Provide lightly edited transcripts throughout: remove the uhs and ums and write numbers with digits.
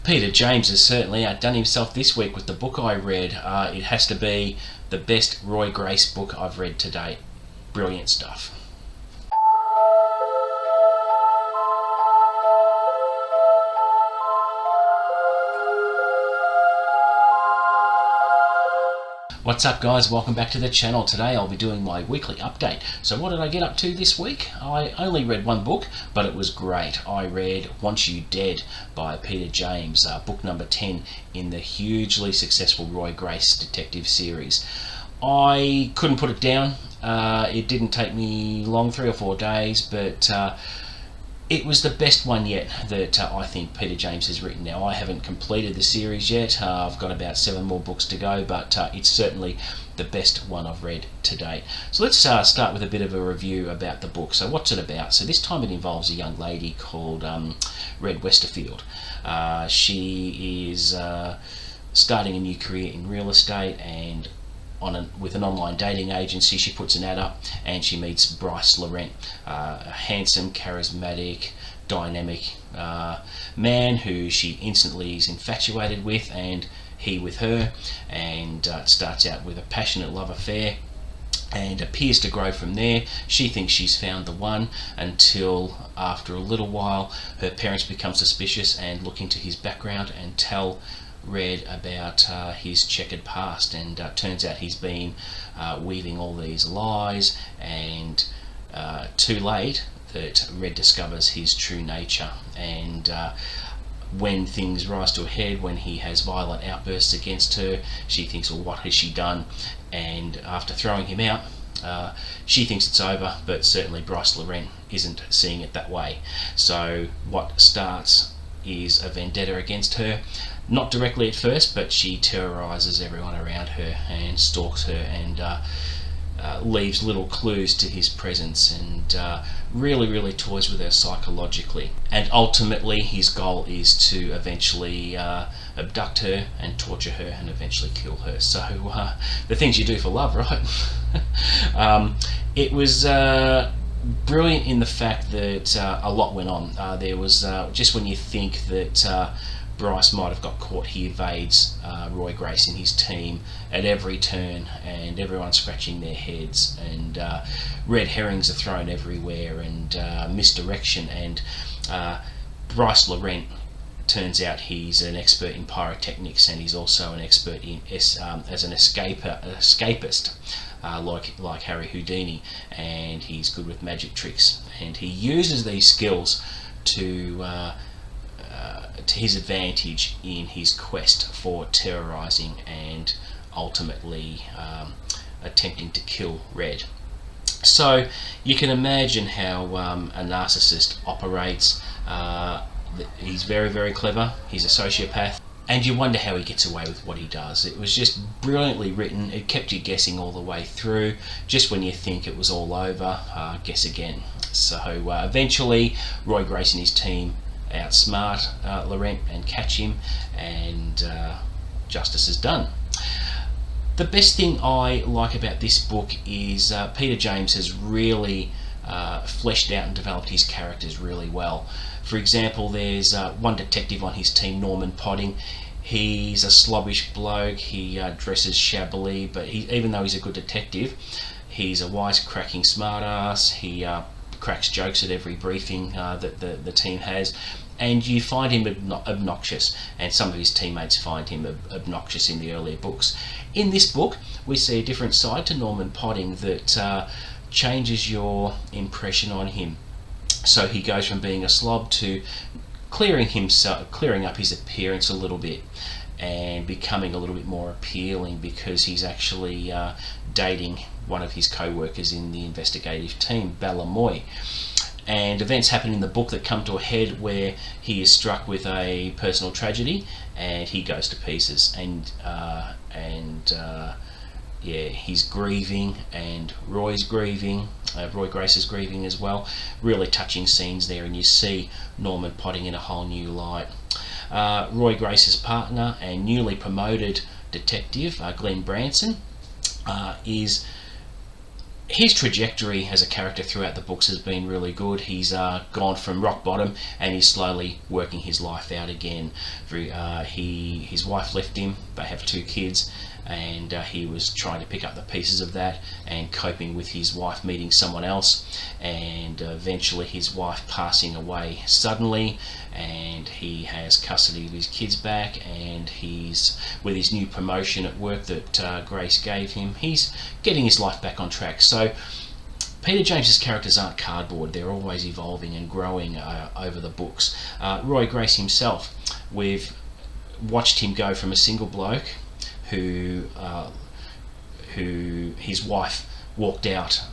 Peter James has certainly outdone himself this week with the book I read. It has to be the best Roy Grace book I've read to date. Brilliant stuff. What's up guys, welcome back to the channel. Today I'll be doing my weekly update. So what did I get up to this week? I only read one book, but it was great. I read Want You Dead by Peter James, book number 10 in the hugely successful Roy Grace detective series. I couldn't put it down. It didn't take me long, 3 or 4 days, but it was the best one yet that I think Peter James has written. Now, I haven't completed the series yet. I've got about 7 more books to go, but it's certainly the best one I've read to date. So let's start with a bit of a review about the book. So what's it about? So this time it involves a young lady called Red Westerfield. She is starting a new career in real estate, and with an online dating agency. She puts an ad up and she meets Bryce Laurent, a handsome, charismatic, dynamic man who she instantly is infatuated with, and he with her, and starts out with a passionate love affair and appears to grow from there. She thinks she's found the one, until after a little while her parents become suspicious and look into his background and tell Red about his checkered past, and turns out he's been weaving all these lies, and too late that Red discovers his true nature. And when things rise to a head, when he has violent outbursts against her, she thinks, well, what has she done? And after throwing him out, she thinks it's over, but certainly Bryce Laurent isn't seeing it that way. So what starts is a vendetta against her. Not directly at first, but she terrorizes everyone around her and stalks her, and leaves little clues to his presence, and really toys with her psychologically. And ultimately his goal is to eventually abduct her and torture her and eventually kill her. So the things you do for love, right? It was brilliant in the fact that a lot went on. There was just when you think that Bryce might have got caught, he evades Roy Grace and his team at every turn, and everyone's scratching their heads, and red herrings are thrown everywhere, and misdirection, and Bryce Laurent turns out he's an expert in pyrotechnics, and he's also an expert in as an escapist, like Harry Houdini, and he's good with magic tricks, and he uses these skills to his advantage in his quest for terrorizing and ultimately attempting to kill Red. So you can imagine how a narcissist operates. He's very clever. He's a sociopath, and you wonder how he gets away with what he does. It was just brilliantly written. It kept you guessing all the way through. Just when you think it was all over, guess again. So eventually Roy Grace and his team outsmart Laurent and catch him, and justice is done. The best thing I like about this book is Peter James has really fleshed out and developed his characters really well. For example, there's one detective on his team, Norman Potting. He's a slobbish bloke. He dresses shabbily, but even though he's a good detective, he's a wisecracking smartass. He cracks jokes at every briefing that the team has, and you find him obnoxious, and some of his teammates find him obnoxious in the earlier books. In this book we see a different side to Norman Potting that changes your impression on him. So he goes from being a slob to clearing up his appearance a little bit, and becoming a little bit more appealing, because he's actually dating one of his co-workers in the investigative team, Balamoy. And events happen in the book that come to a head where he is struck with a personal tragedy and he goes to pieces, and yeah, he's grieving, and Roy's grieving, Roy Grace is grieving as well. Really touching scenes there, and you see Norman Potting in a whole new light. Roy Grace's partner and newly promoted detective, Glenn Branson, is his trajectory as a character throughout the books has been really good. He's gone from rock bottom and he's slowly working his life out again. His wife left him, they have 2 kids, and he was trying to pick up the pieces of that and coping with his wife meeting someone else, and eventually his wife passing away suddenly, and he has custody of his kids back, and he's, with his new promotion at work that Grace gave him, he's getting his life back on track. So Peter James's characters aren't cardboard, they're always evolving and growing over the books. Roy Grace himself, we've watched him go from a single bloke who his wife walked out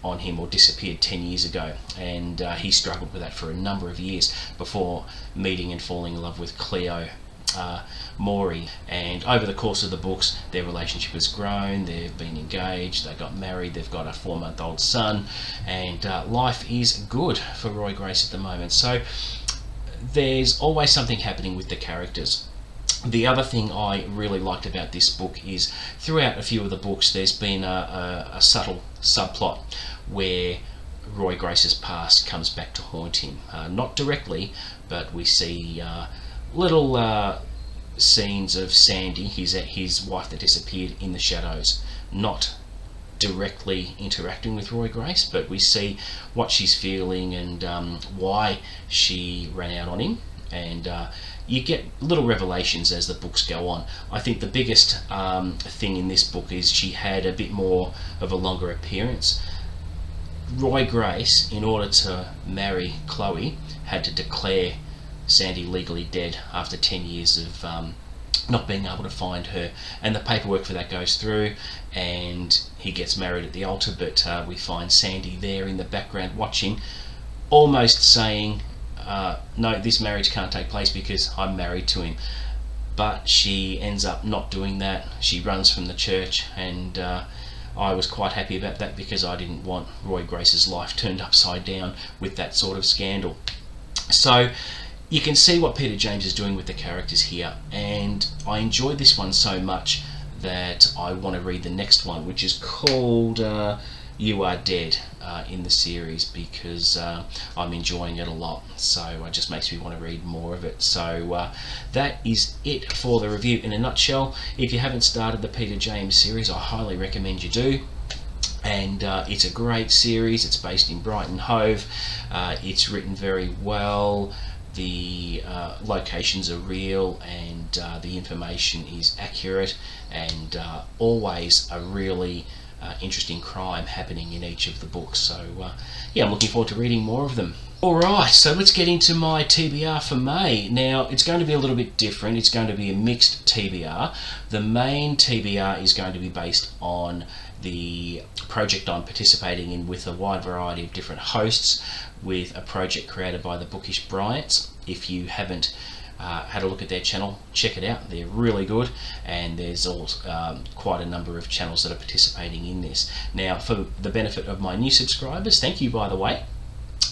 on him or disappeared 10 years ago, and he struggled with that for a number of years before meeting and falling in love with Cleo Morey. And over the course of the books, their relationship has grown, they've been engaged, they got married, they've got a 4-month-old son, and life is good for Roy Grace at the moment. So there's always something happening with the characters. The other thing I really liked about this book is throughout a few of the books there's been a subtle subplot where Roy Grace's past comes back to haunt him. Not directly, but we see little scenes of Sandy, his wife that disappeared, in the shadows. Not directly interacting with Roy Grace, but we see what she's feeling and why she ran out on him, and you get little revelations as the books go on. I think the biggest thing in this book is she had a bit more of a longer appearance. Roy Grace, in order to marry Chloe, had to declare Sandy legally dead after 10 years of not being able to find her, and the paperwork for that goes through, and he gets married at the altar, but we find Sandy there in the background watching, almost saying, no, this marriage can't take place because I'm married to him. But she ends up not doing that. She runs from the church, and I was quite happy about that because I didn't want Roy Grace's life turned upside down with that sort of scandal. So you can see what Peter James is doing with the characters here, and I enjoyed this one so much that I want to read the next one, which is called You Are Dead, in the series, because I'm enjoying it a lot, so it just makes me want to read more of it. So that is it for the review in a nutshell. If you haven't started the Peter James series, I highly recommend you do. And it's a great series. It's based in Brighton Hove. It's written very well. The locations are real, and the information is accurate, and always a really interesting crime happening in each of the books. So yeah, I'm looking forward to reading more of them. Alright, so let's get into my TBR for May. Now, it's going to be a little bit different. It's going to be a mixed TBR. The main TBR is going to be based on the project I'm participating in with a wide variety of different hosts, with a project created by the Bookish Bryants. If you haven't had a look at their channel, check it out. They're really good, and there's also quite a number of channels that are participating in this. Now, for the benefit of my new subscribers, thank you, by the way,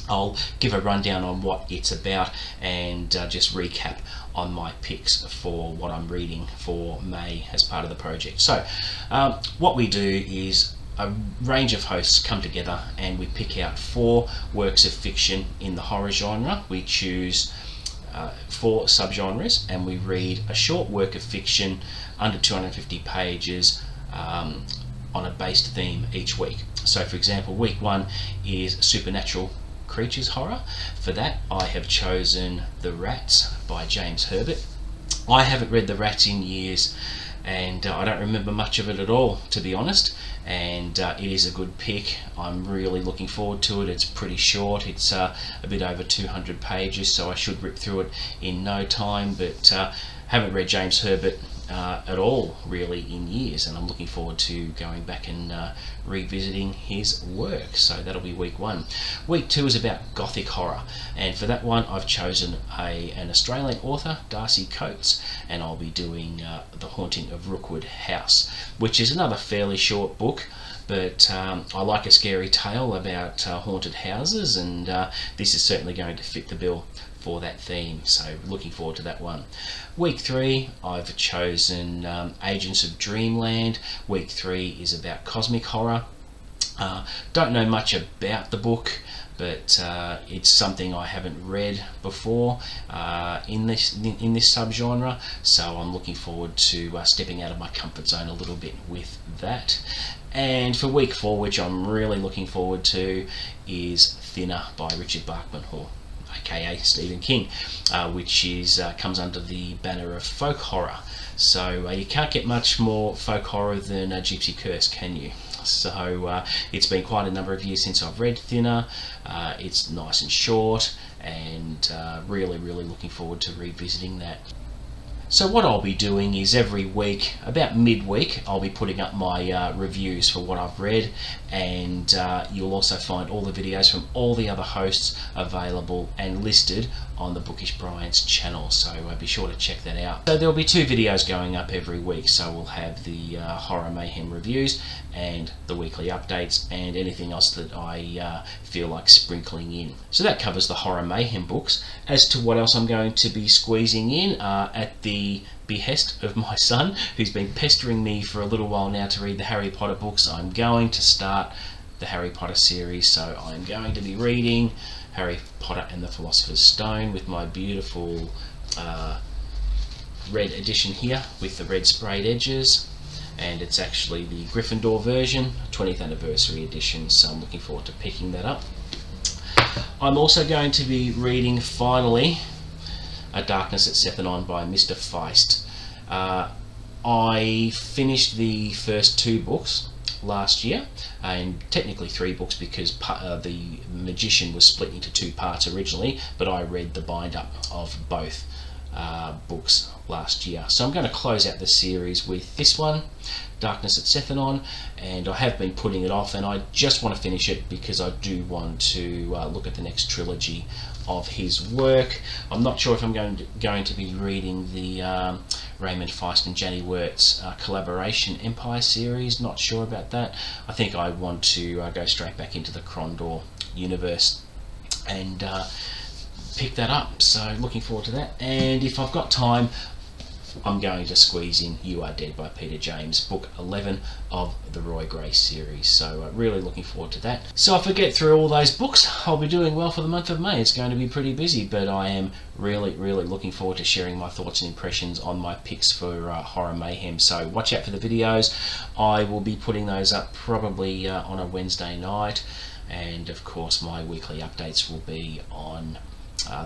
I'll give a rundown on what it's about and just recap on my picks for what I'm reading for May as part of the project. So what we do is a range of hosts come together and we pick out 4 works of fiction in the horror genre. We choose 4 subgenres, and we read a short work of fiction under 250 pages on a based theme each week. So for example, week 1 is supernatural creatures horror. For that, I have chosen The Rats by James Herbert. I haven't read The Rats in years, and I don't remember much of it at all, to be honest, and it is a good pick. I'm really looking forward to it. It's pretty short. It's a bit over 200 pages, so I should rip through it in no time, but haven't read James Herbert at all really in years, and I'm looking forward to going back and revisiting his work. So that'll be week 1. Week 2 is about Gothic horror, and for that one I've chosen an Australian author, Darcy, and I'll be doing The Haunting of Rookwood House, which is another fairly short book, but I like a scary tale about haunted houses, and this is certainly going to fit the bill for that theme, so looking forward to that one. Week 3, I've chosen Agents of Dreamland. Week 3 is about cosmic horror, Don't know much about the book, but it's something I haven't read before in this subgenre, so I'm looking forward to stepping out of my comfort zone a little bit with that. And for week 4, which I'm really looking forward to, is Thinner by Richard Bachman, or aka Stephen King, which is comes under the banner of folk horror. So you can't get much more folk horror than Gypsy Curse, can you? So it's been quite a number of years since I've read Thinner. It's nice and short, and really looking forward to revisiting that. So what I'll be doing is every week, about midweek, I'll be putting up my reviews for what I've read, and you'll also find all the videos from all the other hosts available and listed on the Bookish Brian's channel, so be sure to check that out. So there'll be 2 videos going up every week, so we'll have the Horror Mayhem reviews and the weekly updates and anything else that I feel like sprinkling in. So that covers the Horror Mayhem books. As to what else I'm going to be squeezing in, at the behest of my son, who's been pestering me for a little while now to read the Harry Potter books, I'm going to start the Harry Potter series. So I'm going to be reading Harry Potter and the Philosopher's Stone with my beautiful red edition here with the red sprayed edges, and it's actually the Gryffindor version, 20th anniversary edition, so I'm looking forward to picking that up. I'm also going to be reading, finally, A Darkness at Sethanon by Mr. Feist. I finished the first 2 books last year, and technically 3 books because the Magician was split into 2 parts originally, but I read the bind-up of both books last year. So I'm going to close out the series with this one, Darkness at Sethanon, and I have been putting it off, and I just want to finish it because I do want to look at the next trilogy of his work. I'm not sure if I'm going to be reading the Raymond Feist and Janny Wirtz collaboration Empire series. Not sure about that. I think I want to go straight back into the Krondor universe and pick that up, so looking forward to that. And if I've got time, I'm going to squeeze in You Are Dead by Peter James, book 11 of the Roy Gray series, so really looking forward to that. So if I get through all those books, I'll be doing well for the month of May. It's going to be pretty busy, but I am really looking forward to sharing my thoughts and impressions on my picks for Horror Mayhem, so watch out for the videos. I will be putting those up probably on a Wednesday night, and of course my weekly updates will be on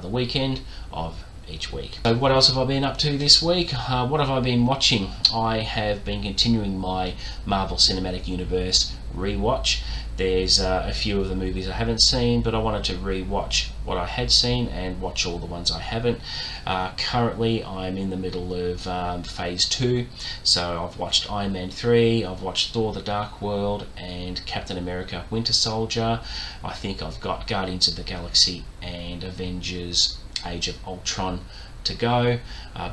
the weekend of each week. So what else have I been up to this week? What have I been watching? I have been continuing my Marvel Cinematic Universe rewatch. There's a few of the movies I haven't seen, but I wanted to rewatch what I had seen and watch all the ones I haven't. Currently I'm in the middle of phase 2, so I've watched Iron Man 3, I've watched Thor the Dark World and Captain America Winter Soldier. I think I've got Guardians of the Galaxy and Avengers Age of Ultron to go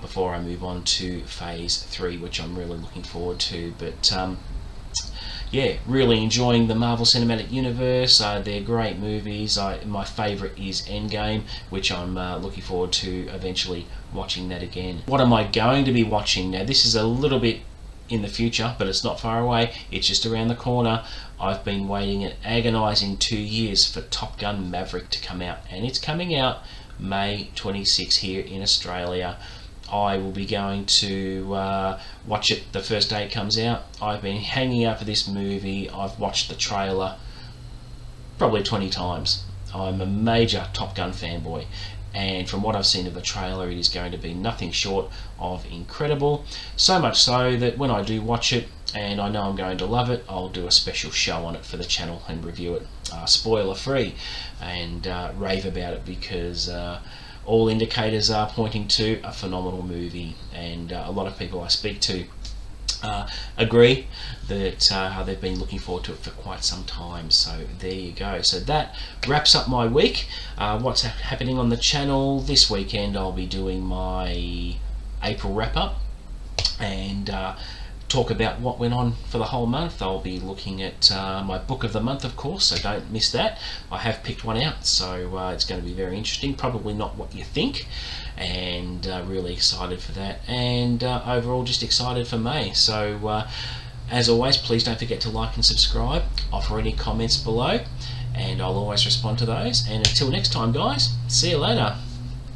before I move on to phase 3, which I'm really looking forward to. But yeah, really enjoying the Marvel Cinematic Universe. They're great movies. My favourite is Endgame, which I'm looking forward to eventually watching that again. What am I going to be watching? Now this is a little bit in the future, but it's not far away. It's just around the corner. I've been waiting an agonising 2 years for Top Gun Maverick to come out, and it's coming out May 26 here in Australia. I will be going to watch it the first day it comes out. I've been hanging out for this movie. I've watched the trailer probably 20 times. I'm a major Top Gun fanboy, and from what I've seen of the trailer, it is going to be nothing short of incredible. So much so that when I do watch it, and I know I'm going to love it, I'll do a special show on it for the channel and review it spoiler free and rave about it, because all indicators are pointing to a phenomenal movie, and a lot of people I speak to agree that they've been looking forward to it for quite some time. So there you go. So that wraps up my week. What's happening on the channel this weekend? I'll be doing my April wrap up and talk about what went on for the whole month. I'll be looking at my book of the month, of course, so don't miss that. I have picked one out, so it's going to be very interesting. Probably not what you think, and really excited for that, and overall just excited for May. So As always, please don't forget to like and subscribe, offer any comments below, and I'll always respond to those. And until next time, guys, see you later.